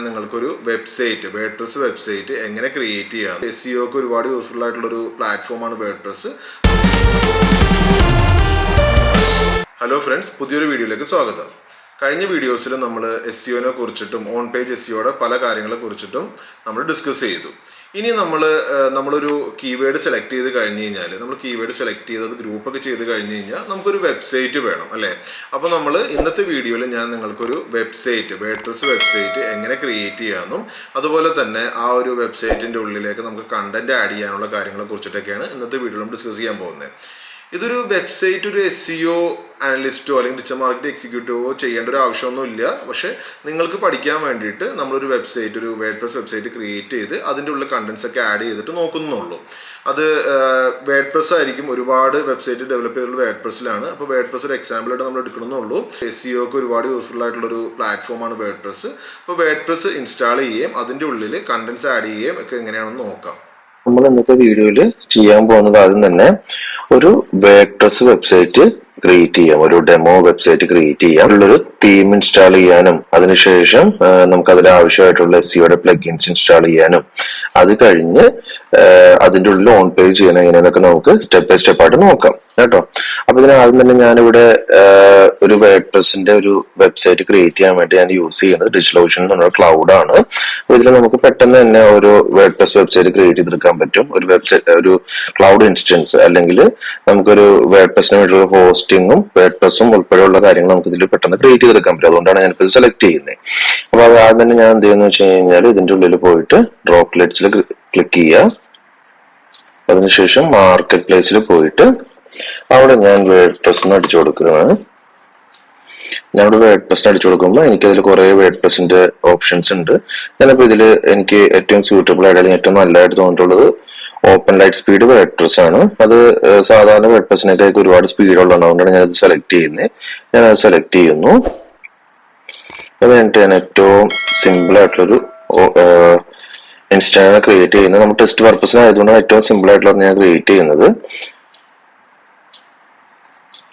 നിങ്ങൾക്കൊരു website WordPress website എങ്ങനെ create ചെയ്യാം. SEOക്ക് ഒരുപാട് യൂസ്ഫുൾ ആയിട്ടുള്ളൊരു പ്ലാറ്റ്ഫോമാണ് വേർഡ്പ്രസ്. ഹലോ ഫ്രണ്ട്സ്, പുതിയൊരു വീഡിയോയിലേക്ക് സ്വാഗതം. കഴിഞ്ഞ വീഡിയോസിൽ നമ്മൾ SEOനെ കുറിച്ചിട്ടും ഓൺ പേജ് SEOയുടെ പല കാര്യങ്ങളെ കുറിച്ചിട്ടും നമ്മൾ ഡിസ്കസ് ചെയ്തു. ഇനി നമ്മളൊരു കീവേഡ് സെലക്ട് ചെയ്ത് കഴിഞ്ഞ് കഴിഞ്ഞാൽ നമ്മൾ കീവേഡ് സെലക്ട് ചെയ്തത് ഗ്രൂപ്പൊക്കെ ചെയ്ത് കഴിഞ്ഞ് കഴിഞ്ഞാൽ നമുക്കൊരു വെബ്സൈറ്റ് വേണം അല്ലേ. അപ്പോൾ നമ്മൾ ഇന്നത്തെ വീഡിയോയിൽ ഞാൻ നിങ്ങൾക്കൊരു വെബ്സൈറ്റ് വേർഡ്പ്രസ് വെബ്സൈറ്റ് എങ്ങനെ ക്രിയേറ്റ് ചെയ്യാമെന്നും അതുപോലെ തന്നെ ആ ഒരു വെബ്സൈറ്റിൻ്റെ ഉള്ളിലേക്ക് നമുക്ക് കണ്ടന്റ് ആഡ് ചെയ്യാനുള്ള കാര്യങ്ങളെ കുറിച്ചിട്ടൊക്കെയാണ് ഇന്നത്തെ വീഡിയോയിൽ ഡിസ്കസ് ചെയ്യാൻ പോകുന്നത്. ഇതൊരു വെബ്സൈറ്റ് ഒരു SEO അനലിസ്റ്റോ അല്ലെങ്കിൽ ഡിജിറ്റൽ മാർക്കറ്റിംഗ് എക്സിക്യൂട്ടീവോ ചെയ്യേണ്ട ഒരു ആവശ്യമൊന്നുമില്ല. പക്ഷേ നിങ്ങൾക്ക് പഠിക്കാൻ വേണ്ടിയിട്ട് നമ്മളൊരു വെബ്സൈറ്റ് ഒരു വേർഡ്പ്രസ് വെബ്സൈറ്റ് ക്രിയേറ്റ് ചെയ്ത് അതിൻ്റെ ഉള്ളിൽ കണ്ടൻസ് ഒക്കെ ആഡ് ചെയ്തിട്ട് നോക്കുന്നുള്ളൂ. അത് വേർഡ്പ്രസ് ആയിരിക്കും. ഒരുപാട് വെബ്സൈറ്റ് ഡെവലപ്പ് ചെയ്തിട്ടുള്ള വേർഡ്പ്രസ്സിലാണ്. അപ്പോൾ വേർഡ്പ്രസ് ഒരു എക്സാമ്പിളായിട്ട് നമ്മൾ എടുക്കണമെന്നുള്ളൂ. SEOക്ക് ഒരുപാട് യൂസ്ഫുൾ ആയിട്ടുള്ളൊരു പ്ലാറ്റ്ഫോമാണ് വേർഡ്പ്രസ്. അപ്പോൾ വേർഡ്പ്രസ് ഇൻസ്റ്റാൾ ചെയ്യുകയും അതിൻ്റെ ഉള്ളിൽ കണ്ടൻസ് ആഡ് ചെയ്യുകയും ഒക്കെ എങ്ങനെയാണെന്ന് നോക്കാം. നമ്മൾ ഇന്നത്തെ വീഡിയോയിൽ ചെയ്യാൻ പോകുന്നത് ആദ്യം തന്നെ ഒരു വേർഡ്പ്രസ് വെബ്സൈറ്റ് ക്രിയേറ്റ് ചെയ്യാം, ഒരു ഡെമോ വെബ്സൈറ്റ് ക്രിയേറ്റ് ചെയ്യാം, ഉള്ളൊരു തീം ഇൻസ്റ്റാൾ ചെയ്യാനും അതിനുശേഷം നമുക്ക് അതിൽ ആവശ്യമായിട്ടുള്ള SEOയുടെ പ്ലഗിൻസ് ഇൻസ്റ്റാൾ ചെയ്യാനും അത് കഴിഞ്ഞ് അതിൻ്റെ ഉള്ളിൽ ഓൺ പേജ് ചെയ്യണം എങ്ങനെയെന്നൊക്കെ നമുക്ക് സ്റ്റെപ്പ് ബൈ സ്റ്റെപ്പ് ആയിട്ട് നോക്കാം കേട്ടോ. അപ്പൊ ഇതിന് ആദ്യം തന്നെ ഞാനിവിടെ ഒരു വേർഡ്പ്രസിന്റെ ഒരു വെബ്സൈറ്റ് ക്രിയേറ്റ് ചെയ്യാൻ വേണ്ടി ഞാൻ യൂസ് ചെയ്യുന്നത് DigitalOcean എന്ന് പറഞ്ഞ ക്ലൗഡ് ആണ്. അപ്പൊ ഇതിൽ നമുക്ക് പെട്ടെന്ന് തന്നെ ഒരു വേർഡ്പ്രസ് വെബ്സൈറ്റ് ക്രിയേറ്റ് ചെയ്തെടുക്കാൻ പറ്റും. ഒരു വെബ്സൈറ്റ് ഒരു ക്ലൗഡ് ഇൻസ്റ്റൻസ് അല്ലെങ്കിൽ നമുക്കൊരു വേർഡ്പ്രസിന് വേണ്ടിയുള്ള ഹോസ്റ്റിംഗും വേർഡ്പ്രസും ഉൾപ്പെടെയുള്ള കാര്യങ്ങൾ നമുക്ക് ഇതിൽ പെട്ടെന്ന് ക്രിയേറ്റ് ചെയ്തെടുക്കാൻ പറ്റും. അതുകൊണ്ടാണ് ഞാനിപ്പോൾ ഇത് സെലക്ട് ചെയ്യുന്നത്. അപ്പൊ അത് ആദ്യം തന്നെ ഞാൻ എന്ത് ചെയ്യുന്നു വെച്ച് കഴിഞ്ഞാൽ ഇതിന്റെ ഉള്ളിൽ പോയിട്ട് ഡ്രോപ്ലെറ്റ്സിൽ ക്ലിക്ക് ചെയ്യുക. അതിനുശേഷം മാർക്കറ്റ് പ്ലേസിൽ പോയിട്ട് അവിടെ ഞാൻ വേർഡ്പ്രസ് അടിച്ചു കൊടുക്കുകയാണ്. ഞാനിവിടെ വേർഡ്പ്രസ് അടിച്ചു കൊടുക്കുമ്പോൾ എനിക്കതിൽ കുറെ വേർഡ്പ്രസിന്റെ ഓപ്ഷൻസ് ഉണ്ട്. ഞാനിപ്പോൾ ഇതിൽ എനിക്ക് ഏറ്റവും സൂട്ടബിൾ ആയിട്ട് അല്ലെങ്കിൽ ഏറ്റവും നല്ലതായിട്ട് തോന്നിയിട്ടുള്ളത് ഓപ്പൺ ലൈറ്റ് സ്പീഡ് വേർഡ്പ്രസ് ആണ്. അത് സാധാരണ വേർഡ്പ്രസിനേക്കാൾ ഒരുപാട് സ്പീഡ് ഉള്ളതാണ്. അതുകൊണ്ടാണ് ഞാനത് സെലക്ട് ചെയ്യുന്നത്. ഞാനത് സെലക്ട് ചെയ്യുന്നു. അത് കഴിഞ്ഞിട്ട് ഞാൻ ഏറ്റവും സിമ്പിൾ ആയിട്ടുള്ളൊരു ഇൻസ്റ്റാഗ്രാം ക്രിയേറ്റ് ചെയ്യുന്നത് നമ്മൾ ടെസ്റ്റ് പർപ്പസിനായതുകൊണ്ടാണ് ഏറ്റവും സിമ്പിൾ ആയിട്ടുള്ള ഞാൻ ക്രിയേറ്റ് ചെയ്യുന്നത്.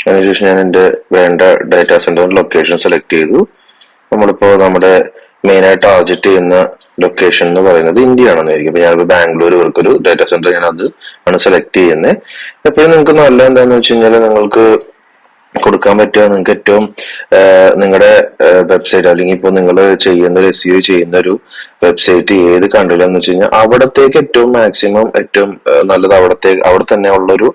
അതിനുശേഷം ഞാൻ എൻ്റെ വേണ്ട ഡാറ്റാ സെന്റർ ലൊക്കേഷൻ സെലക്ട് ചെയ്തു. നമ്മളിപ്പോ നമ്മുടെ മെയിൻ ആയിട്ട് ടാർഗറ്റ് ചെയ്യുന്ന ലൊക്കേഷൻ എന്ന് പറയുന്നത് ഇന്ത്യ ആണെന്നായിരിക്കും. അപ്പൊ ഞാനിപ്പോ ബാംഗ്ലൂർ ഇവർക്കൊരു ഡാറ്റാ സെന്റർ ഞാൻ അത് ആണ് സെലക്ട് ചെയ്യുന്നത്. എപ്പോഴും നിങ്ങൾക്ക് നല്ല എന്താന്ന് വെച്ച് കഴിഞ്ഞാൽ നിങ്ങൾക്ക് കൊടുക്കാൻ പറ്റുക നിങ്ങൾക്ക് ഏറ്റവും നിങ്ങളുടെ വെബ്സൈറ്റ് അല്ലെങ്കിൽ ഇപ്പോൾ നിങ്ങൾ ചെയ്യുന്ന ഒരു SEO ചെയ്യുന്ന ഒരു വെബ്സൈറ്റ് ഏത് കൺട്രിയിലെന്ന് വെച്ച് കഴിഞ്ഞാൽ അവിടത്തേക്ക് ഏറ്റവും മാക്സിമം ഏറ്റവും നല്ലത് അവിടെ തന്നെ ഉള്ളൊരു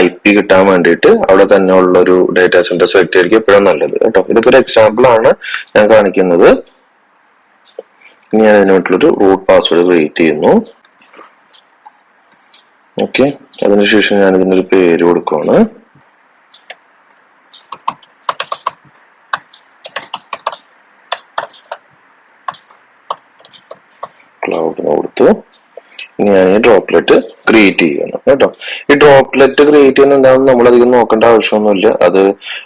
IP കിട്ടാൻ വേണ്ടിയിട്ട് അവിടെ തന്നെ ഉള്ളൊരു ഡാറ്റാ സെന്റർ സെലക്ട് ആയിരിക്കും എപ്പോഴും നല്ലത് കേട്ടോ. ഇതൊക്കെ ഒരു എക്സാമ്പിൾ ആണ് ഞാൻ കാണിക്കുന്നത്. ഇനി ഞാൻ ഇതിനായിട്ടുള്ളൊരു റൂട്ട് പാസ്വേഡ് ക്രിയേറ്റ് ചെയ്യുന്നു. ഓക്കെ, അതിനുശേഷം ഞാൻ ഇതിനൊരു പേര് കൊടുക്കുകയാണ്. ക്ലൗഡ് കൊടുത്തു. ഇനി ഞാൻ ഈ ഡ്രോപ്ലെറ്റ് ക്രിയേറ്റ് ചെയ്യണം കേട്ടോ. ഈ ഡ്രോപ്ലെറ്റ് ക്രിയേറ്റ് ചെയ്യുന്ന എന്താണെന്ന് നമ്മളധികം നോക്കേണ്ട ആവശ്യമൊന്നുമില്ല. അത്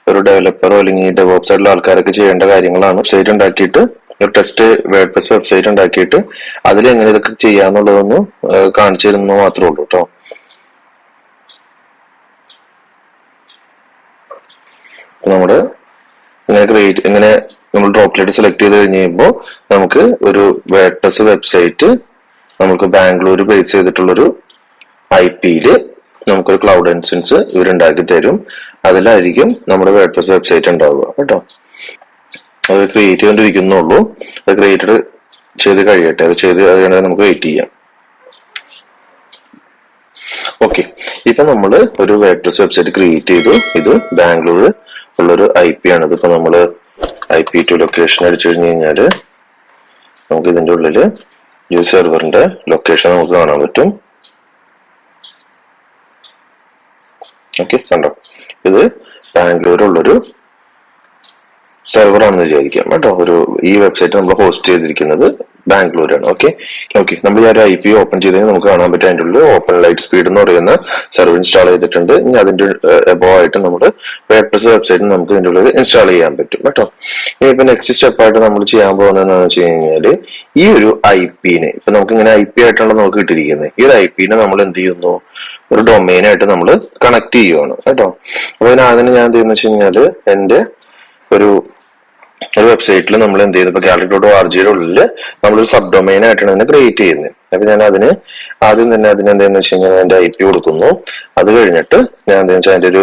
ഒരു ഡെവലപ്പറോ അല്ലെങ്കിൽ ഡെവോപ്സ് ആയിട്ടുള്ള ആൾക്കാരൊക്കെ ചെയ്യേണ്ട കാര്യങ്ങളാണ്. വെബ്സൈറ്റ് ഉണ്ടാക്കിയിട്ട് ഒരു ടെസ്റ്റ് വേർഡ്പ്രസ് വെബ്സൈറ്റ് ഉണ്ടാക്കിയിട്ട് അതിൽ എങ്ങനെ ഇതൊക്കെ ചെയ്യാന്നുള്ളതൊന്ന് കാണിച്ചു തരുന്നത് മാത്രമേ ഉള്ളൂ കേട്ടോ. നമ്മുടെ ഇങ്ങനെ നമ്മൾ ഡ്രോപ്ലെറ്റ് സെലക്ട് ചെയ്ത് കഴിഞ്ഞ് കഴിയുമ്പോൾ നമുക്ക് ഒരു വേർഡ്പ്രസ് വെബ്സൈറ്റ് നമുക്ക് ബാംഗ്ലൂർ ബേസ് ചെയ്തിട്ടുള്ളൊരു IP-യിൽ നമുക്കൊരു ക്ലൗഡ് ഇൻസ്റ്റൻസ് ഇവരുണ്ടാക്കി തരും. അതിലായിരിക്കും നമ്മുടെ വേർഡ്പ്രസ് വെബ്സൈറ്റ് ഉണ്ടാവുക കേട്ടോ. അത് ക്രിയേറ്റ് ചെയ്തുകൊണ്ടിരിക്കുന്നുള്ളൂ. അത് ക്രിയേറ്റഡ് ചെയ്ത് കഴിയട്ടെ. അത് കഴിഞ്ഞാൽ നമുക്ക് വെയിറ്റ് ചെയ്യാം. ഓക്കെ, ഇപ്പൊ നമ്മൾ ഒരു വേർഡ്പ്രസ് വെബ്സൈറ്റ് ക്രിയേറ്റ് ചെയ്തു. ഇത് ബാംഗ്ലൂർ ഉള്ളൊരു IP ആണ്. ഇതിപ്പോ നമ്മള് IP2 ലൊക്കേഷൻ അടിച്ചു കഴിഞ്ഞ് കഴിഞ്ഞാല് നമുക്ക് ഇതിന്റെ ഉള്ളില് ഈ സെർവറിന്റെ ലൊക്കേഷൻ നമുക്ക് കാണാൻ പറ്റും. ഓക്കെ, കണ്ടോ, ഇത് ബാംഗ്ലൂരുള്ളൊരു സെർവർ ആണെന്ന് വിചാരിക്കാം കേട്ടോ. ഈ വെബ്സൈറ്റ് നമ്മൾ ഹോസ്റ്റ് ചെയ്തിരിക്കുന്നത് ബാംഗ്ലൂരാണ്. ഓക്കെ, നമ്മൾ ഒരു IP ഓപ്പൺ ചെയ്ത് നമുക്ക് കാണാൻ പറ്റും. അതിൻ്റെ ഉള്ളിൽ ഓപ്പൺ ലൈറ്റ് സ്പീഡ് എന്ന് പറയുന്ന സെർവർ ഇൻസ്റ്റാൾ ചെയ്തിട്ടുണ്ട്. ഇനി അതിന്റെ എബോ ആയിട്ട് നമ്മുടെ വേർഡ്പ്രസ് വെബ്സൈറ്റ് നമുക്ക് ഇതിന്റെ ഉള്ളിൽ ഇൻസ്റ്റാൾ ചെയ്യാൻ പറ്റും കേട്ടോ. ഇനിയിപ്പോ നെക്സ്റ്റ് സ്റ്റെപ്പ് ആയിട്ട് നമ്മൾ ചെയ്യാൻ പോകുന്നത് എന്താണെന്ന് വെച്ച് കഴിഞ്ഞാല് ഈ ഒരു IP-നെ ഇപ്പൊ നമുക്ക് ഇങ്ങനെ IP ആയിട്ടാണ് നമുക്ക് കിട്ടിയിരിക്കുന്നത്. ഈ ഒരു IP-നെ നമ്മൾ എന്ത് ചെയ്യുന്നു, ഒരു ഡൊമൈൻ ആയിട്ട് നമ്മൾ കണക്ട് ചെയ്യുവാണ് കേട്ടോ. അപ്പൊ അതിനാദ്യം ഞാൻ എന്ത് ചെയ്യുന്ന വെച്ച് കഴിഞ്ഞാല് എന്റെ ഒരു ഒരു വെബ്സൈറ്റിൽ നമ്മൾ എന്ത് ചെയ്യുന്നത്, ഇപ്പൊ gallery.org ഉള്ളിൽ നമ്മളൊരു സബ് ഡൊമൈൻ ആയിട്ടാണ് ഇതിനെ ക്രിയേറ്റ് ചെയ്യുന്നത്. അപ്പൊ ഞാൻ അതിന് ആദ്യം തന്നെ അതിനെന്താന്ന് വെച്ച് കഴിഞ്ഞാൽ അതിന്റെ IP കൊടുക്കുന്നു. അത് കഴിഞ്ഞിട്ട് ഞാൻ എന്താ വെച്ചാൽ അതിന്റെ ഒരു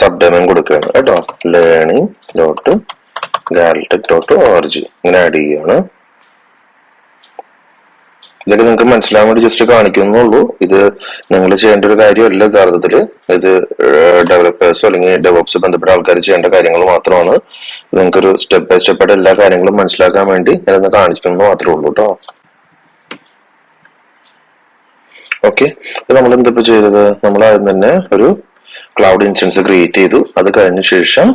സബ് ഡൊമൈൻ കൊടുക്കുകയാണ് കേട്ടോ. learning.galtech.org ഇങ്ങനെ ആഡ് ചെയ്യുകയാണ്. ഇതൊക്കെ നിങ്ങൾക്ക് മനസ്സിലാവാൻ വേണ്ടി ജസ്റ്റ് കാണിക്കുന്നുള്ളൂ. ഇത് നിങ്ങൾ ചെയ്യേണ്ട ഒരു കാര്യമല്ല യഥാർത്ഥത്തില്. ഇത് ഡെവലപ്പേഴ്സോ അല്ലെങ്കിൽ ഡെവോപ്സ് ബന്ധപ്പെട്ട ആൾക്കാർ ചെയ്യേണ്ട കാര്യങ്ങൾ മാത്രമാണ്. നിങ്ങൾക്കൊരു സ്റ്റെപ്പ് ബൈ സ്റ്റെപ്പ് ആയിട്ട് എല്ലാ കാര്യങ്ങളും മനസ്സിലാക്കാൻ വേണ്ടി ഞാനൊന്ന് കാണിക്കുന്നു മാത്രമേ ഉള്ളൂ കേട്ടോ. ഓക്കെ, നമ്മൾ എന്തിപ്പോ ചെയ്തത്, നമ്മൾ ആദ്യം തന്നെ ഒരു ക്ലൗഡ് ഇൻസ്റ്റൻസ് ക്രിയേറ്റ് ചെയ്തു. അത് കഴിഞ്ഞ ശേഷം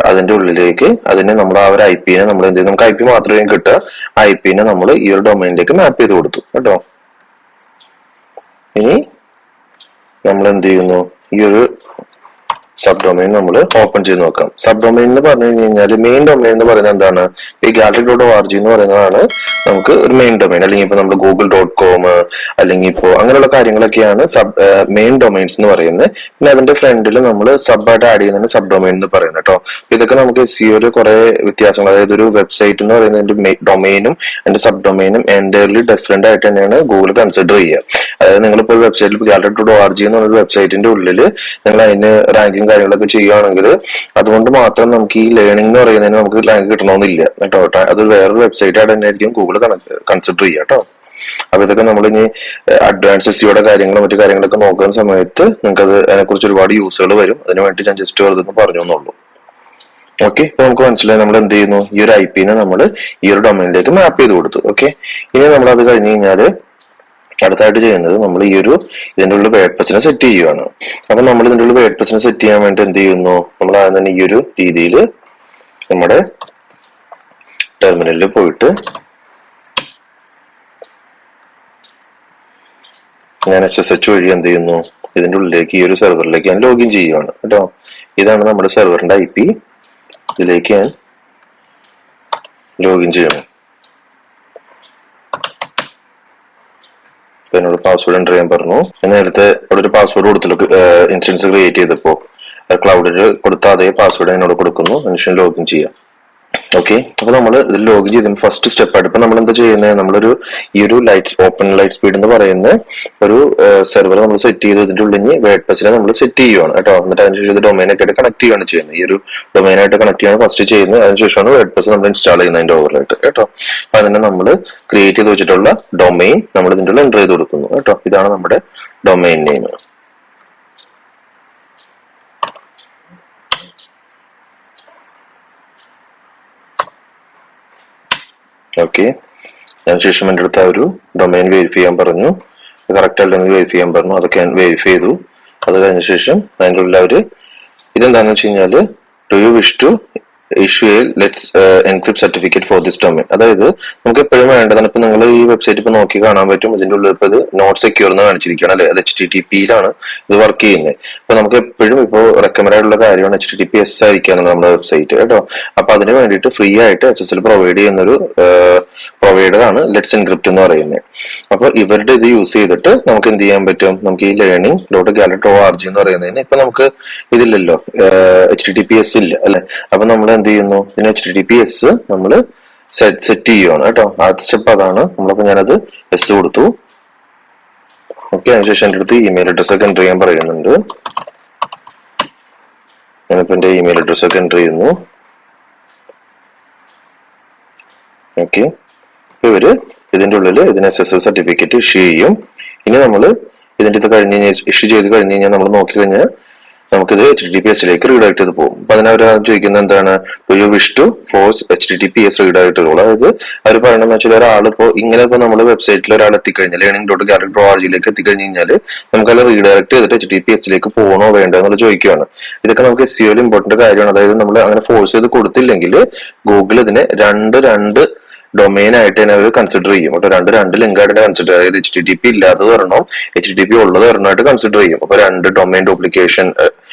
അതിന്റെ ഉള്ളിലേക്ക് അതിനെ നമ്മൾ ആ ഒരു IP നെ നമ്മൾ എന്ത് ചെയ്തു, നമുക്ക് IP മാത്രമേ കിട്ടുക. IP നെ നമ്മൾ ഈ ഒരു ഡൊമൈനിലേക്ക് മാപ്പ് ചെയ്ത് കൊടുത്തു കേട്ടോ. ഇനി നമ്മൾ എന്ത് ചെയ്യുന്നു, ഈ ഒരു സബ് ഡൊമൈൻ നമ്മൾ ഓപ്പൺ ചെയ്ത് നോക്കാം. സബ് ഡൊമൈൻ എന്ന് പറഞ്ഞു കഴിഞ്ഞാൽ മെയിൻ ഡൊമൈൻ എന്ന് പറയുന്നത് എന്താണ്, ഈ gallery.org എന്ന് പറയുന്നതാണ് നമുക്ക് ഒരു മെയിൻ ഡൊമൈൻ. അല്ലെങ്കിൽ ഇപ്പൊ നമ്മൾ google.com അല്ലെങ്കിൽ ഇപ്പോ അങ്ങനെയുള്ള കാര്യങ്ങളൊക്കെയാണ് മെയിൻ ഡൊമൈൻസ് എന്ന് പറയുന്നത്. പിന്നെ അതിന്റെ ഫ്രണ്ടിൽ നമ്മൾ സബ് ആയിട്ട് ആഡ് ചെയ്യുന്നതാണ് സബ് ഡൊമൈൻ എന്ന് പറയുന്നത് കേട്ടോ. ഇതൊക്കെ നമുക്ക് SEOയില് കുറെ വ്യത്യാസങ്ങൾ, അതായത് ഒരു വെബ്സൈറ്റ് എന്ന് പറയുന്നതിന്റെ ഡൊമൈനും അതിന്റെ സബ് ഡൊമൈനും എൻറ്റയർലി ഡിഫറെന്റ് ആയിട്ട് തന്നെയാണ് ഗൂഗിൾ കൺസിഡർ ചെയ്യുക. അതായത് നിങ്ങളിപ്പോ ഒരു വെബ്സൈറ്റിൽ gallery.org എന്ന് പറയുന്ന വെബ്സൈറ്റിന്റെ ഉള്ളിൽ നിങ്ങൾ അതിന് റാങ്കിങ് കാര്യങ്ങളൊക്കെ ചെയ്യുകയാണെങ്കിൽ അതുകൊണ്ട് മാത്രം നമുക്ക് ഈ ലേണിംഗ് എന്ന് പറയുന്നതിന് നമുക്ക് റാങ്ക് കിട്ടണമെന്നില്ല കേട്ടോ. അത് വേറൊരു വെബ്സൈറ്റ് ആയിട്ട് തന്നെ ആയിരിക്കും ഗൂഗിൾ കൺസിഡർ ചെയ്യുക കേട്ടോ. അപ്പൊ ഇതൊക്കെ നമ്മളിനി അഡ്വാൻസ് SEOയുടെ കാര്യങ്ങളും മറ്റു കാര്യങ്ങളൊക്കെ നോക്കുന്ന സമയത്ത് നിങ്ങൾക്ക് അതിനെക്കുറിച്ച് ഒരുപാട് യൂസുകൾ വരും. അതിനു വേണ്ടി ഞാൻ ജസ്റ്റ് വെറുതെ പറഞ്ഞു എന്നുള്ളൂ. ഓക്കെ, ഇപ്പൊ നമുക്ക് മനസ്സിലായി നമ്മൾ എന്ത് ചെയ്യുന്നു, ഈ ഒരു IP നെ നമ്മൾ ഈ ഒരു ഡൊമൈനിലേക്ക് മാപ്പ് ചെയ്ത് കൊടുത്തു. ഓക്കെ, ഇനി നമ്മൾ അത് കഴിഞ്ഞ് കഴിഞ്ഞാല് അടുത്തായിട്ട് ചെയ്യുന്നത് നമ്മൾ ഈ ഒരു ഇതിന്റെ ഉള്ളിൽ വേർഡ്പ്രസ്സിനെ സെറ്റ് ചെയ്യുകയാണ്. അപ്പൊ നമ്മൾ ഇതിന്റെ ഉള്ളിൽ വേർഡ്പ്രസ്സിനെ സെറ്റ് ചെയ്യാൻ വേണ്ടി എന്ത് ചെയ്യുന്നു, നമ്മൾ ആദ്യം തന്നെ ഈ ഒരു രീതിയിൽ നമ്മുടെ ടെർമിനലിൽ പോയിട്ട് ഞാൻ SSH വഴി എന്ത് ചെയ്യുന്നു, ഇതിന്റെ ഉള്ളിലേക്ക് ഈ ഒരു സെർവറിലേക്ക് ഞാൻ ലോഗിൻ ചെയ്യുകയാണ് കേട്ടോ. ഇതാണ് നമ്മുടെ സെർവറിന്റെ IP. ഇതിലേക്ക് ഞാൻ ലോഗിൻ ചെയ്യണം. എന്നോട് പാസ്വേഡ് എൻ്റർ ചെയ്യാൻ പറഞ്ഞു. നേരത്തെ അവിടെ ഒരു പാസ്വേഡ് കൊടുത്തില്ല, ഇൻസ്റ്റൻസ് ക്രിയേറ്റ് ചെയ്തപ്പോ ക്ലൗഡിൽ കൊടുത്ത അതേ പാസ്വേഡ് എന്നോട് കൊടുക്കുന്നു. അതിനുശേഷം ലോഗിൻ ചെയ്യാം. ഓക്കെ, അപ്പൊ നമ്മൾ ഇതിൽ ലോഗിൻ ചെയ്തപ്പോൾ ഫസ്റ്റ് സ്റ്റെപ്പ് ആയിട്ട് ഇപ്പൊ നമ്മൾ എന്താ ചെയ്യുന്നത്, നമ്മളൊരു ഈ ഒരു ഓപ്പൺ ലൈറ്റ് സ്പീഡ് എന്ന് പറയുന്ന ഒരു സെർവർ നമ്മൾ സെറ്റ് ചെയ്ത് ഇതിന്റെ ഉള്ളിൽ വേർഡ്പ്രസ്സിനെ നമ്മൾ സെറ്റ് ചെയ്യുകയാണ് കേട്ടോ. എന്നിട്ട് അതിനുശേഷം ഇത് ഡൊമൈനൊക്കെ ആയിട്ട് കണക്ട് ചെയ്യുകയാണ് ചെയ്യുന്നത്. ഈ ഒരു ഡൊമൈനായിട്ട് കണക്ട് ചെയ്യാണ് ഫസ്റ്റ് ചെയ്യുന്നത്. അതിനുശേഷമാണ് വേർഡ്പ്രസ് നമ്മൾ ഇൻസ്റ്റാൾ ചെയ്യുന്നത് അതിന്റെ ഓവറായിട്ട് കേട്ടോ. അപ്പൊ അതിനെ നമ്മൾ ക്രിയേറ്റ് ചെയ്ത് വെച്ചിട്ടുള്ള ഡൊമൈൻ നമ്മൾ ഇതിന്റെ ഉള്ളിൽ എൻ്റർ ചെയ്ത് കൊടുക്കുന്നു കേട്ടോ. ഇതാണ് നമ്മുടെ ഡൊമൈൻ നെയിം. ഓക്കെ, അതിനുശേഷം എൻ്റെ അടുത്ത് ആ ഒരു ഡൊമൈൻ വെരിഫൈ ചെയ്യാൻ പറഞ്ഞു. കറക്റ്റ് അല്ലെന്ന് വെരിഫൈ ചെയ്യാൻ പറഞ്ഞു. അതൊക്കെ ഞാൻ വെരിഫൈ ചെയ്തു. അത് കഴിഞ്ഞ ശേഷം അതിൻ്റെ ഉള്ളിൽ അവര് ഇതെന്താണെന്ന് വെച്ച് കഴിഞ്ഞാല് do you wish to issue a let's encrypt certificate for this domain. അതായത് നമുക്ക് എപ്പോഴും വേണ്ടതാണ്. ഇപ്പൊ നിങ്ങൾ ഈ വെബ്സൈറ്റ് ഇപ്പൊ നോക്കി കാണാൻ പറ്റും. ഇതിന്റെ ഉള്ളിൽ ഇപ്പൊ ഇത് നോട്ട് സെക്യൂർ എന്ന് കാണിച്ചിരിക്കുകയാണ് അല്ലെ. അത് HTTP-യിലാണ് ഇത് വർക്ക് ചെയ്യുന്നത്. അപ്പൊ നമുക്ക് എപ്പോഴും ഇപ്പോൾ റെക്കമെൻഡ് ആയിട്ടുള്ള കാര്യമാണ് HTTPS ആയിരിക്കാണ് നമ്മുടെ വെബ്സൈറ്റ് കേട്ടോ. അപ്പൊ അതിന് വേണ്ടിയിട്ട് ഫ്രീ ആയിട്ട് SSL പ്രൊവൈഡ് ചെയ്യുന്ന ഒരു പ്രൊവൈഡർ ആണ് ലെറ്റ്സ് എൻക്രിപ്റ്റ് എന്ന് പറയുന്നത്. അപ്പൊ ഇവരുടെ ഇത് യൂസ് ചെയ്തിട്ട് നമുക്ക് എന്ത് ചെയ്യാൻ പറ്റും, നമുക്ക് ഈ learning.galtech.org എന്ന് പറയുന്നതിന് ഇപ്പൊ നമുക്ക് ഇതില്ലല്ലോ, HTTPS ഇല്ല അല്ലെ. അപ്പൊ നമ്മൾ എന്ത് ചെയ്യുന്നു, പിന്നെ HTTPS നമ്മൾ സെറ്റ് ചെയ്യുവാണ് കേട്ടോ. ആദ്യത്തെ സ്റ്റെപ്പ് അതാണ്. നമ്മളപ്പോ ഞാനത് എസ് കൊടുത്തു. ഓക്കെ, അതിനുശേഷം എൻ്റെ അടുത്ത് ഇമെയിൽ അഡ്രസ് ഒക്കെ എൻ്റർ ചെയ്യാൻ പറയുന്നുണ്ട്. ഞാനിപ്പോ എന്റെ ഇമെയിൽ അഡ്രസ് ഒക്കെ എൻ്റർ ചെയ്യുന്നു. ഓക്കെ, ഇവര് ഇതിന്റെ ഉള്ളിൽ ഇതിന് SSL സർട്ടിഫിക്കറ്റ് ഇഷ്യൂ ചെയ്യും. ഇനി നമ്മൾ ഇതിന്റെ ഇത് കഴിഞ്ഞ് കഴിഞ്ഞാൽ ഇഷ്യൂ ചെയ്ത് കഴിഞ്ഞ് കഴിഞ്ഞാൽ നമ്മൾ നോക്കി കഴിഞ്ഞാൽ നമുക്കിത് HTTPS-ലേക്ക് റീഡയറക്ട് ചെയ്ത് പോകും. അപ്പൊ അതിനവർ ചോദിക്കുന്നത് എന്താണ്, do you wish to force HTTPS redirect rule. അതായത് അവർ പറയണമെന്ന് വെച്ചാൽ ഒരാളിപ്പോ ഇങ്ങനെ ഇപ്പൊ നമ്മൾ വെബ്സൈറ്റിൽ ഒരാൾ എത്തിക്കഴിഞ്ഞാൽ learning.galtech.org-ലേക്ക് എത്തിക്കഴിഞ്ഞ് കഴിഞ്ഞാൽ നമുക്കത് റീഡയറക്ട് ചെയ്തിട്ട് HTTPS-ലേക്ക് പോകണോ വേണ്ടോ എന്നുള്ളത് ചോദിക്കുകയാണ്. ഇതൊക്കെ നമുക്ക് SEO-യിൽ ഇമ്പോർട്ടന്റ് കാര്യമാണ്. അതായത് നമ്മൾ അങ്ങനെ ഫോഴ്സ് ചെയ്ത് കൊടുത്തില്ലെങ്കിൽ ഗൂഗിൾ ഇതിനെ രണ്ട് ഡൊമൈൻ ആയിട്ട് തന്നെ അവർ കൺസിഡർ ചെയ്യും കേട്ടോ. രണ്ട് ലിങ്ക് ആയിട്ട് കൺസിഡർ, അതായത് HTTP ഇല്ലാത്തത് ഒരെണ്ണം HTTP ഉള്ളത് ഒരെണ്ണമായിട്ട് കൺസിഡർ ചെയ്യും. അപ്പൊ രണ്ട് ഡൊമൈൻ ഡ്യൂപ്ലിക്കേഷൻ,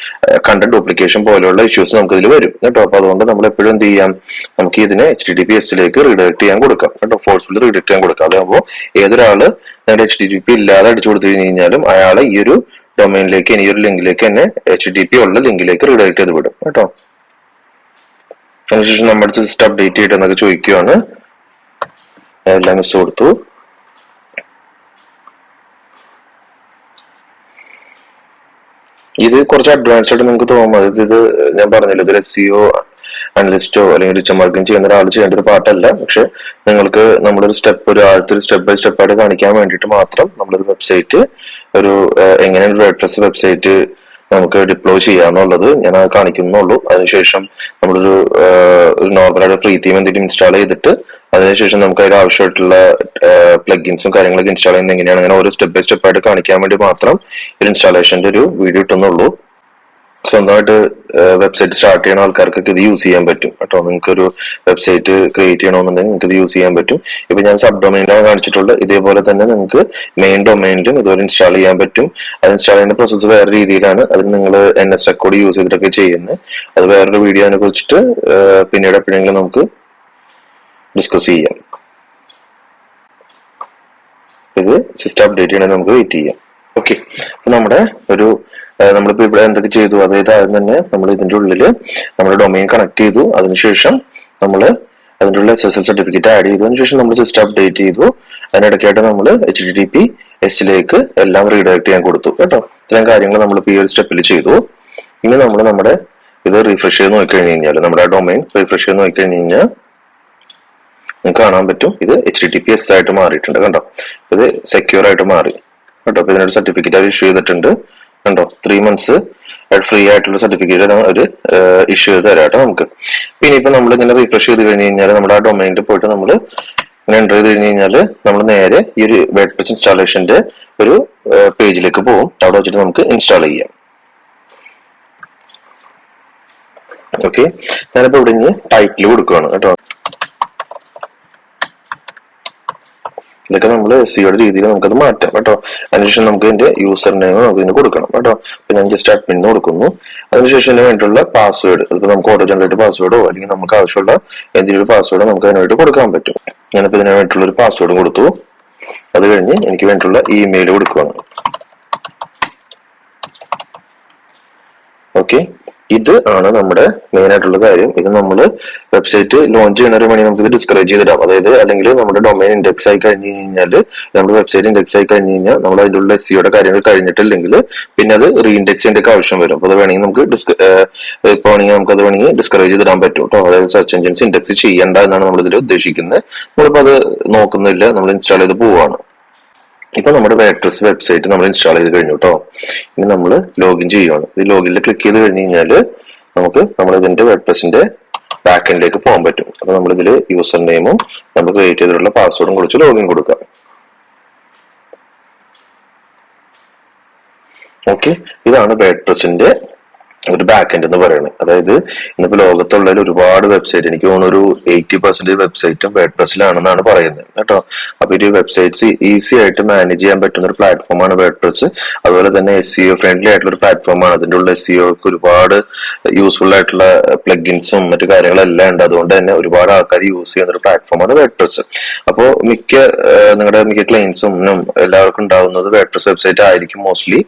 കണ്ടന്റ് ഡ്യൂപ്ലിക്കേഷൻ പോലെയുള്ള ഇഷ്യൂസ് നമുക്ക് ഇതിൽ വരും കേട്ടോ. അപ്പൊ അതുകൊണ്ട് നമ്മൾ എപ്പോഴും എന്ത് ചെയ്യാം, നമുക്ക് ഇതിനെ HTTPS-ലേക്ക് റീഡയറക്ട് ചെയ്യാൻ കൊടുക്കാം കേട്ടോ. ഫോഴ്സ്ഫുള്ളി റീഡയറക്ട് ചെയ്യാൻ കൊടുക്കാം. അതാകുമ്പോൾ ഏതൊരാള് ഞങ്ങളുടെ HTTP ഇല്ലാതെ അടിച്ചു കൊടുത്തു കഴിഞ്ഞ് കഴിഞ്ഞാലും അയാളെ ഈ ഒരു ഡൊമൈനിലേക്ക്, ഈ ഒരു ലിങ്കിലേക്ക് തന്നെ HTTP ഉള്ള ലിങ്കിലേക്ക് റീഡയറക്ട് ചെയ്ത് വിടും കേട്ടോ. അതിനുശേഷം നമ്മുടെ സിസ്റ്റം അപ്ഡേറ്റ് ചെയ്തിട്ട് എന്നൊക്കെ ചോദിക്കുകയാണ്. എല്ലാം മിസ് കൊടുത്തു. ഇത് കുറച്ച് അഡ്വാൻസ്ഡ് ആയിട്ട് നിങ്ങൾക്ക് തോന്നും. അതായത് ഇത് ഞാൻ പറഞ്ഞില്ല, ഇത് SEO അനലിസ്റ്റോ അല്ലെങ്കിൽ ഡിജിറ്റൽ മാർക്കറ്റിംഗ് ചെയ്യുന്ന ഒരാൾ ചെയ്യേണ്ട ഒരു പാർട്ടല്ല. പക്ഷെ നിങ്ങൾക്ക് നമ്മളൊരു ആദ്യത്തെ ഒരു സ്റ്റെപ്പ് ബൈ സ്റ്റെപ്പ് ആയിട്ട് കാണിക്കാൻ വേണ്ടിയിട്ട് മാത്രം നമ്മളൊരു വെബ്സൈറ്റ് എങ്ങനെയാണ് വേർഡ്പ്രസ് വെബ്സൈറ്റ് നമുക്ക് ഡിപ്ലോയ് ചെയ്യാന്നുള്ളത് ഞാൻ കാണിക്കുന്നുള്ളൂ. അതിനുശേഷം നമ്മളൊരു നോർമലായിട്ട് ഫ്രീ തീം എന്തെങ്കിലും ഇൻസ്റ്റാൾ ചെയ്തിട്ട് അതിനുശേഷം നമുക്ക് അതിൽ ആവശ്യമായിട്ടുള്ള പ്ലഗിൻസും കാര്യങ്ങളൊക്കെ ഇൻസ്റ്റാൾ ചെയ്യുന്നത് എങ്ങനെയാണ്, അങ്ങനെ ഓരോ സ്റ്റെപ്പ് ബൈ സ്റ്റെപ്പ് ആയിട്ട് കാണിക്കാൻ വേണ്ടി മാത്രം ഇൻസ്റ്റാളേഷന്റെ ഒരു വീഡിയോ ഇട്ടുന്നുള്ളൂ. സ്വന്തമായിട്ട് വെബ്സൈറ്റ് സ്റ്റാർട്ട് ചെയ്യുന്ന ആൾക്കാർക്കൊക്കെ ഇത് യൂസ് ചെയ്യാൻ പറ്റും കേട്ടോ. നിങ്ങൾക്ക് ഒരു വെബ്സൈറ്റ് ക്രിയേറ്റ് ചെയ്യണമെന്നുണ്ടെങ്കിൽ നിങ്ങൾക്ക് ഇത് യൂസ് ചെയ്യാൻ പറ്റും. ഇപ്പൊ ഞാൻ സബ് ഡൊമൈനിലാണ് കാണിച്ചിട്ടുള്ളത്. ഇതേപോലെ തന്നെ നിങ്ങൾക്ക് മെയിൻ ഡൊമൈനിലും ഇതുപോലെ ഇൻസ്റ്റാൾ ചെയ്യാൻ പറ്റും. അത് ഇൻസ്റ്റാൾ ചെയ്യുന്ന പ്രോസസ്സ് വേറെ രീതിയിലാണ്. അതിന് നിങ്ങൾ NS റെക്കോർഡ് യൂസ് ചെയ്തിട്ടൊക്കെ ചെയ്യുന്നത്. അത് വേറൊരു വീഡിയോ അതിനെ കുറിച്ചിട്ട് പിന്നീട് എപ്പോഴെങ്കിലും നമുക്ക് ഡിസ്കസ് ചെയ്യാം. ഇത് സിസ്റ്റം അപ്ഡേറ്റ് ചെയ്യണമെങ്കിൽ നമുക്ക് വെയിറ്റ് ചെയ്യാം. ഓക്കെ, അപ്പൊ നമ്മളിപ്പോ ഇവിടെ എന്തൊക്കെ ചെയ്തു, അതായത് ആദ്യം തന്നെ നമ്മൾ ഇതിന്റെ ഉള്ളില് നമ്മുടെ ഡൊമൈൻ കണക്ട് ചെയ്തു. അതിനുശേഷം നമ്മൾ അതിൻ്റെ ഉള്ള SSL സർട്ടിഫിക്കറ്റ് ആഡ് ചെയ്തു. അതിനുശേഷം നമ്മൾ സിസ്റ്റം അപ്ഡേറ്റ് ചെയ്തു. അതിനിടയ്ക്കായിട്ട് നമ്മൾ HTTPS എല്ലാം റീഡയറക്ട് ചെയ്യാൻ കൊടുത്തു കേട്ടോ. ഇത്തരം കാര്യങ്ങൾ നമ്മൾ ഈ ഒരു സ്റ്റെപ്പിൽ ചെയ്തു. ഇനി നമ്മൾ നമ്മുടെ ഇത് റീഫ്രഷ് ചെയ്ത് നോക്കിക്കഴിഞ്ഞ് കഴിഞ്ഞാൽ, നമ്മുടെ ഡൊമൈൻ റീഫ്രഷ് ചെയ്ത് നോക്കിക്കഴിഞ്ഞ് കഴിഞ്ഞാൽ നിങ്ങൾക്ക് കാണാൻ പറ്റും ഇത് HTTPS ആയിട്ട് മാറിയിട്ടുണ്ട് കണ്ടോ. ഇത് സെക്യൂർ ആയിട്ട് മാറി കേട്ടോ. അപ്പൊ ഇതിനൊരു സർട്ടിഫിക്കറ്റ് അവർ ഇഷ്യൂ ചെയ്തിട്ടുണ്ട് കണ്ടോ. 3 months ഫ്രീ ആയിട്ടുള്ള സർട്ടിഫിക്കറ്റ് ഒരു ഇഷ്യൂ ചെയ്ത് തരാട്ടോ നമുക്ക്. പിന്നെ ഇപ്പൊ നമ്മൾ ഇങ്ങനെ റീഫ്രഷ് ചെയ്ത് കഴിഞ്ഞ് കഴിഞ്ഞാൽ നമ്മുടെ ആ ഡൊമൈനിൽ പോയിട്ട് നമ്മൾ ഇങ്ങനെ എൻ്റർ ചെയ്ത് കഴിഞ്ഞ് കഴിഞ്ഞാൽ നമ്മൾ നേരെ ഈ ഒരു വേർഡ്പ്രസ് ഇൻസ്റ്റാളേഷന്റെ ഒരു പേജിലേക്ക് പോകും. അവിടെ വെച്ചിട്ട് നമുക്ക് ഇൻസ്റ്റാൾ ചെയ്യാം. ഓക്കെ, ഞാനിപ്പോ ഇവിടെ ഇനി ടൈറ്റിൽ കൊടുക്കുകയാണ് കേട്ടോ. ഇതൊക്കെ നമ്മൾ SEOയുടെ രീതിയിൽ നമുക്കത് മാറ്റാം കേട്ടോ. അതിനുശേഷം നമുക്ക് ഇതിന്റെ യൂസർ നെയിം നമുക്ക് ഇതിന് കൊടുക്കണം കേട്ടോ. അപ്പൊ ഞാൻ ജസ്റ്റ് അഡ്മിൻ കൊടുക്കുന്നു. അതിനുശേഷം ഇതിന് വേണ്ടിയുള്ള പാസ്വേഡ്, അതിപ്പോ നമുക്ക് ഓട്ടോ ജനറേറ്റ് പാസ്വേഡോ അല്ലെങ്കിൽ നമുക്ക് ആവശ്യമുള്ള എന്തെങ്കിലും ഒരു പാസ്വേഡോ നമുക്ക് അതിനായിട്ട് കൊടുക്കാൻ പറ്റും. ഞാനിപ്പോ ഇതിന് വേണ്ടിയിട്ടുള്ള ഒരു പാസ്വേഡ് കൊടുത്തു. അത് കഴിഞ്ഞ് എനിക്ക് വേണ്ടിയിട്ടുള്ള ഇമെയിൽ കൊടുക്കുകയാണ്. ഓക്കെ, ഇത് ആണ് നമ്മുടെ മെയിൻ ആയിട്ടുള്ള കാര്യം. ഇത് നമ്മൾ വെബ്സൈറ്റ് ലോഞ്ച് ചെയ്യുന്നതിന് വേണ്ടി നമുക്ക് ഇത് ഡിസ്കറേജ് ചെയ്തിടാം. അതായത് അല്ലെങ്കിൽ നമ്മുടെ ഡൊമൈൻ ഇൻഡെക്സ് ആയി കഴിഞ്ഞ് കഴിഞ്ഞാൽ, നമ്മുടെ വെബ്സൈറ്റ് ഇൻഡെക്സ് ആയി കഴിഞ്ഞ് കഴിഞ്ഞാൽ നമ്മൾ അതിലുള്ള SEOയുടെ കാര്യങ്ങൾ കഴിഞ്ഞിട്ടില്ലെങ്കിൽ പിന്നെ അത് റീഇൻഡെക്സ് ചെയ്യേണ്ട ആവശ്യം വരും. അപ്പോൾ അത് വേണമെങ്കിൽ നമുക്ക് ഇപ്പോൾ വേണമെങ്കിൽ നമുക്കത് വേണമെങ്കിൽ ഡിസ്കറേജ് ചെയ്തിടാൻ പറ്റും കേട്ടോ. അതായത് സെർച്ച് എഞ്ചിൻസ് ഇൻഡെക്സ് ചെയ്യേണ്ട എന്നാണ് നമ്മൾ ഇതിൽ ഉദ്ദേശിക്കുന്നത്. നമ്മളിപ്പോൾ അത് നോക്കുന്നില്ല, നമ്മൾ ഇൻസ്റ്റാൾ ചെയ്ത് പോവാണ്. ഇപ്പൊ നമ്മുടെ വേർഡ്പ്രസ് വെബ്സൈറ്റ് നമ്മൾ ഇൻസ്റ്റാൾ ചെയ്ത് കഴിഞ്ഞു കേട്ടോ. ഇനി നമ്മൾ ലോഗിൻ ചെയ്യുകയാണ്. ഈ ലോഗിനിൽ ക്ലിക്ക് ചെയ്ത് കഴിഞ്ഞ് കഴിഞ്ഞാൽ നമുക്ക് നമ്മൾ ഇതിന്റെ വേർഡ്പ്രസിന്റെ ബാക്ക് എൻഡിലേക്ക് പോകാൻ പറ്റും. അപ്പൊ നമ്മൾ ഇതിൽ യൂസർ നെയിമും നമ്മൾ ക്രിയേറ്റ് ചെയ്തിട്ടുള്ള പാസ്വേഡും കൊടുത്ത് ലോഗിൻ കൊടുക്കാം. ഓക്കെ, ഇതാണ് വേർഡ്പ്രസിന്റെ ഒരു ബാക്ക് എൻഡ് എന്ന് പറയുന്നത്. അതായത് ഇന്നിപ്പോ ലോകത്തുള്ളതിൽ ഒരുപാട് വെബ്സൈറ്റ്, എനിക്ക് തോന്നുന്നു ഒരു 80% വെബ്സൈറ്റും വേർഡ്പ്രസിലാണെന്നാണ് പറയുന്നത് കേട്ടോ. അപ്പൊ ഈ വെബ്സൈറ്റ്സ് ഈസി ആയിട്ട് മാനേജ് ചെയ്യാൻ പറ്റുന്ന ഒരു പ്ലാറ്റ്ഫോമാണ് വേർഡ്പ്രസ്. അതുപോലെ തന്നെ SEO ഫ്രണ്ട്ലി ആയിട്ടുള്ള ഒരു പ്ലാറ്റ്ഫോമാണ്. അതിന്റെ ഉള്ള SEOക്ക് ഒരുപാട് യൂസ്ഫുൾ ആയിട്ടുള്ള പ്ലഗിൻസും മറ്റു കാര്യങ്ങളെല്ലാം ഉണ്ട്. അതുകൊണ്ട് തന്നെ ഒരുപാട് ആൾക്കാർ യൂസ് ചെയ്യുന്ന ഒരു പ്ലാറ്റ്ഫോമാണ് വേർഡ്പ്രസ്. അപ്പോൾ നിങ്ങളുടെ മിക്ക ക്ലയൻസും എല്ലാവർക്കും ഉണ്ടാവുന്നത് വേർഡ്പ്രസ് വെബ്സൈറ്റ് ആയിരിക്കും മോസ്റ്റ്ലി.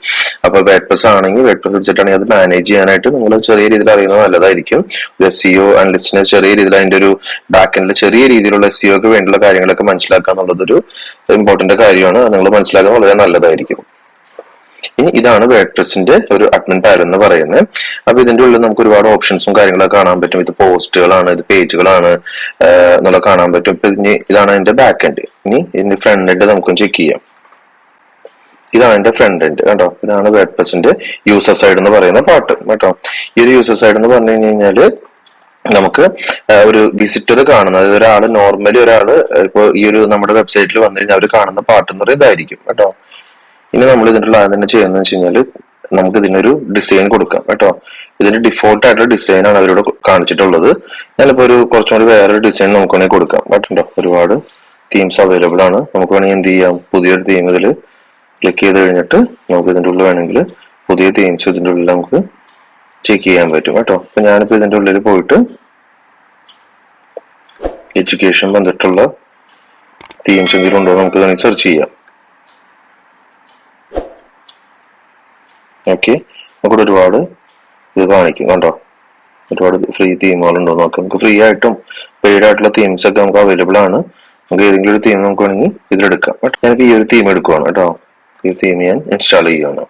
അപ്പൊ വേർഡ്പ്രസ് ആണെങ്കിൽ വേർഡ്പ്രസ് വെബ്സൈറ്റ് ആണെങ്കിൽ അത് മാനേജ് ചെയ്യാനായിട്ട് നിങ്ങൾ ചെറിയ രീതിയിൽ അറിയുന്നത് നല്ലതായിരിക്കും. SEO അനലിസ്റ്റിനെ ചെറിയ രീതിയിൽ അതിന്റെ ഒരു ബാക്ക് എൻഡിൽ ചെറിയ രീതിയിലുള്ള SEOക്ക് വേണ്ടിയുള്ള കാര്യങ്ങളൊക്കെ മനസ്സിലാക്കുക എന്നുള്ളത് ഒരു ഇമ്പോർട്ടന്റ് കാര്യമാണ്. നിങ്ങൾ മനസ്സിലാക്കാൻ വളരെ നല്ലതായിരിക്കും. ഇനി ഇതാണ് വേർഡ്പ്രസിന്റെ ഒരു അഡ്മിൻ പാനൽ എന്ന് പറയുന്നത്. അപ്പൊ ഇതിന്റെ ഉള്ളിൽ നമുക്ക് ഒരുപാട് ഓപ്ഷൻസും കാര്യങ്ങളൊക്കെ കാണാൻ പറ്റും. ഇത് പോസ്റ്റുകളാണ്, ഇത് പേജുകളാണ് എന്നുള്ളത് കാണാൻ പറ്റും. ഇപ്പൊ ഇതാണ് അതിന്റെ ബാക്ക് എൻഡ്. ഇനി ഇതിന്റെ ഫ്രണ്ട് എൻഡ് നമുക്കും ചെക്ക് ചെയ്യാം. ഇതാണ് എന്റെ ഫ്രണ്ട് എൻഡ് കേട്ടോ. ഇതാണ് വേർഡ്പ്രസിന്റെ യൂസർ സൈഡ് എന്ന് പറയുന്ന പാർട്ട് കേട്ടോ. ഈ ഒരു യൂസർ സൈഡ് എന്ന് പറഞ്ഞു കഴിഞ്ഞാല് നമുക്ക് ഒരു വിസിറ്റർ കാണുന്നത്, അതായത് ഒരാള് നോർമലി ഇപ്പൊ ഈ ഒരു നമ്മുടെ വെബ്സൈറ്റിൽ വന്നു കഴിഞ്ഞാൽ അവർ കാണുന്ന പാർട്ട് എന്ന് പറയുന്നത് ഇതായിരിക്കും കേട്ടോ. ഇനി നമ്മൾ ഇതിനുള്ള ആദ്യം തന്നെ ചെയ്യുന്നത് വെച്ച് കഴിഞ്ഞാൽ നമുക്ക് ഇതിനൊരു ഡിസൈൻ കൊടുക്കാം കേട്ടോ. ഇതിന്റെ ഡിഫോൾട്ട് ആയിട്ടുള്ള ഡിസൈൻ ആണ് അവരോട് കാണിച്ചിട്ടുള്ളത്. ഞാനിപ്പോ കുറച്ചും കൂടി വേറൊരു ഡിസൈൻ നമുക്ക് വേണമെങ്കിൽ കൊടുക്കാം കേട്ടോ. ഒരുപാട് തീംസ് അവൈലബിൾ ആണ്. നമുക്ക് വേണമെങ്കിൽ എന്ത് ചെയ്യാം, പുതിയൊരു തീം ഇതിൽ ക്ലിക്ക് ചെയ്ത് കഴിഞ്ഞിട്ട് നമുക്ക് ഇതിന്റെ ഉള്ളിൽ വേണമെങ്കിൽ പുതിയ തീംസ് ഇതിന്റെ ഉള്ളിൽ നമുക്ക് ചെക്ക് ചെയ്യാൻ പറ്റും കേട്ടോ. അപ്പൊ ഞാനിപ്പോ ഇതിന്റെ ഉള്ളിൽ പോയിട്ട് എഡ്യൂക്കേഷൻ ബന്ധപ്പെട്ടുള്ള തീംസ് എന്തെങ്കിലും ഉണ്ടോ നമുക്ക് വേണമെങ്കിൽ സെർച്ച് ചെയ്യാം. ഓക്കെ, നമുക്കിവിടെ ഒരുപാട് ഇത് കാണിക്കും കണ്ടോ. ഒരുപാട് ഫ്രീ തീമുകൾ ഉണ്ടോ നോക്കാം. നമുക്ക് ഫ്രീ ആയിട്ടും പെയ്ഡ് ആയിട്ടുള്ള തീംസ് ഒക്കെ നമുക്ക് അവൈലബിൾ ആണ്. നമുക്ക് ഏതെങ്കിലും ഒരു തീം നമുക്ക് വേണമെങ്കിൽ ഇതിലെടുക്കാം. ബട്ട് ഞാനിപ്പോൾ ഈ ഒരു തീം എടുക്കുവാണ് കേട്ടോ. ഈ തീം ഞാൻ ഇൻസ്റ്റാൾ ചെയ്യുകയാണ്.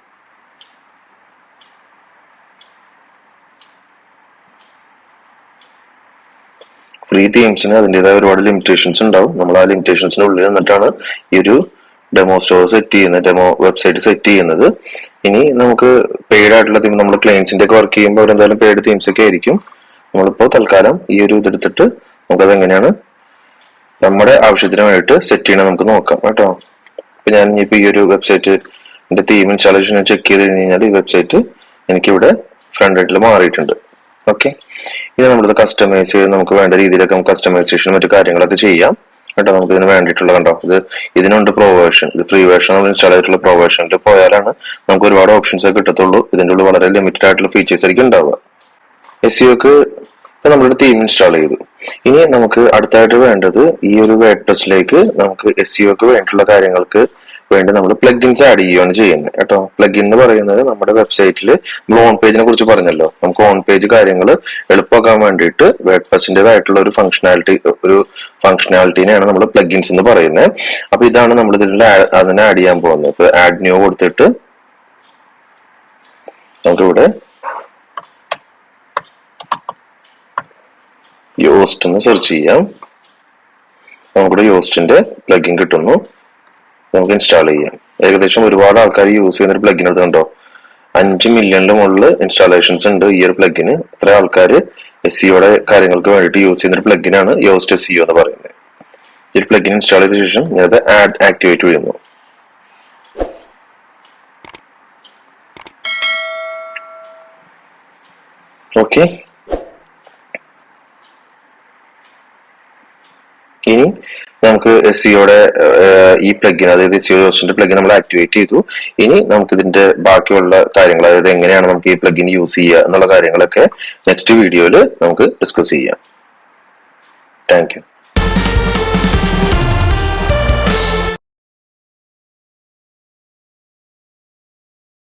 ഫ്രീ തീംസിന് അതിൻ്റെതായ ഒരുപാട് ലിമിറ്റേഷൻസ് ഉണ്ടാവും. നമ്മൾ ആ ലിമിറ്റേഷൻസിന് ഉള്ളിൽ നിന്നിട്ടാണ് ഈ ഒരു ഡെമോ സ്റ്റോർ സെറ്റ് ചെയ്യുന്നത്, ഡെമോ വെബ്സൈറ്റ് സെറ്റ് ചെയ്യുന്നത്. ഇനി നമുക്ക് പെയ്ഡ് ആയിട്ടുള്ള തീം, നമ്മൾ ക്ലയൻസിന്റെ ഒക്കെ വർക്ക് ചെയ്യുമ്പോൾ അവരെന്തായാലും പെയ്ഡ് തീംസ് ഒക്കെ ആയിരിക്കും. നമ്മളിപ്പോൾ തൽക്കാലം ഈ ഒരു ഇതെടുത്തിട്ട് നമുക്കത് എങ്ങനെയാണ് നമ്മുടെ ആവശ്യത്തിന് വേണ്ടിയിട്ട് സെറ്റ് ചെയ്യണം നമുക്ക് നോക്കാം കേട്ടോ. ഇപ്പൊ ഞാൻ ഇനിയിപ്പോ ഈ ഒരു വെബ്സൈറ്റിന്റെ തീം ഇൻസ്റ്റാളേഷൻ ചെക്ക് ചെയ്ത് കഴിഞ്ഞാൽ ഈ വെബ്സൈറ്റ് എനിക്കിവിടെ ഫ്രണ്ട് എൻഡിൽ മാറിയിട്ടുണ്ട്. ഓക്കെ, ഇനി നമ്മളിത് കസ്റ്റമൈസ് ചെയ്ത് നമുക്ക് വേണ്ട രീതിയിലൊക്കെ നമുക്ക് കസ്റ്റമൈസേഷൻ മറ്റു കാര്യങ്ങളൊക്കെ ചെയ്യാം കേട്ടോ. നമുക്ക് ഇതിന് വേണ്ടിയിട്ടുള്ള കണ്ടോ, ഇതിനുണ്ട് പ്രോ വേർഷൻ. ഇത് ഫ്രീ വേർഷൻ നമ്മൾ ഇൻസ്റ്റാൾ ചെയ്തിട്ടുള്ള പ്രോ വേർഷനിൽ പോയാലാണ് നമുക്ക് ഒരുപാട് ഓപ്ഷൻസ് ഒക്കെ കിട്ടത്തുള്ളൂ. ഇതിൻ്റെ ഉള്ളിൽ വളരെ ലിമിറ്റഡ് ആയിട്ടുള്ള ഫീച്ചേഴ്സ് ആയിരിക്കും ഉണ്ടാവുക. SEOക്ക് നമ്മളുടെ തീം ഇൻസ്റ്റാൾ ചെയ്തു. ഇനി നമുക്ക് അടുത്തായിട്ട് വേണ്ടത് ഈ ഒരു വേർഡ്പ്രസ്സിലേക്ക് നമുക്ക് SEOക്ക് വേണ്ടിയിട്ടുള്ള കാര്യങ്ങൾക്ക് വേണ്ടി നമ്മൾ പ്ലഗിൻസ് ആഡ് ചെയ്യുകയാണ് ചെയ്യുന്നത് കേട്ടോ. പ്ലഗിൻ എന്ന് പറയുന്നത് നമ്മുടെ വെബ്സൈറ്റിൽ നമ്മൾ ഓൺ പേജിനെ കുറിച്ച് പറഞ്ഞല്ലോ, നമുക്ക് ഓൺ പേജ് കാര്യങ്ങൾ എളുപ്പമാക്കാൻ വേണ്ടിയിട്ട് വേർഡ്പ്രസ്സിൻ്റെതായിട്ടുള്ള ഒരു ഫംഗ്ഷനാലിറ്റിനെയാണ് നമ്മൾ പ്ലഗിൻസ് എന്ന് പറയുന്നത്. അപ്പൊ ഇതാണ് നമ്മൾ ഇതിൽ അതിനെ ആഡ് ചെയ്യാൻ പോകുന്നത്. ഇപ്പൊ ആഡ് ന്യൂ കൊടുത്തിട്ട് നമുക്കിവിടെ യോസ്റ്റ് എന്ന് സെർച്ച് ചെയ്യാം. നമുക്കിവിടെ യോസ്റ്റിന്റെ പ്ലഗിൻ കിട്ടുന്നു, നമുക്ക് ഇൻസ്റ്റാൾ ചെയ്യാം. ഏകദേശം ഒരുപാട് ആൾക്കാർ യൂസ് ചെയ്യുന്ന ഒരു പ്ലഗിൻ എടുത്തുണ്ടോ, 5 മില്യണിന് മുകളിൽ ഇൻസ്റ്റാളേഷൻസ് ഉണ്ട് ഈ ഒരു പ്ലഗിന്. ഇത്ര ആൾക്കാർ SEOയുടെ കാര്യങ്ങൾക്ക് വേണ്ടിയിട്ട് യൂസ് ചെയ്യുന്ന ഒരു പ്ലഗിനാണ് യോസ്റ്റ് SEO എന്ന് പറയുന്നത്. ഈ ഒരു പ്ലഗിൻ ഇൻസ്റ്റാൾ ചെയ്ത ശേഷം ഞാനത് ആഡ് ആക്ടിവേറ്റ് ചെയ്യുന്നു. ഓക്കെ, ഇനി നമുക്ക് SEOയുടെ ഈ പ്ലഗിൻ, അതായത് SEO യോസ്റ്റിന്റെ പ്ലഗിൻ നമ്മൾ ആക്ടിവേറ്റ് ചെയ്തു. ഇനി നമുക്ക് ഇതിന്റെ ബാക്കിയുള്ള കാര്യങ്ങൾ, അതായത് എങ്ങനെയാണ് നമുക്ക് ഈ പ്ലഗിൻ യൂസ് ചെയ്യുക എന്നുള്ള കാര്യങ്ങളൊക്കെ നെക്സ്റ്റ് വീഡിയോയിൽ നമുക്ക് ഡിസ്കസ് ചെയ്യാം. Thank you.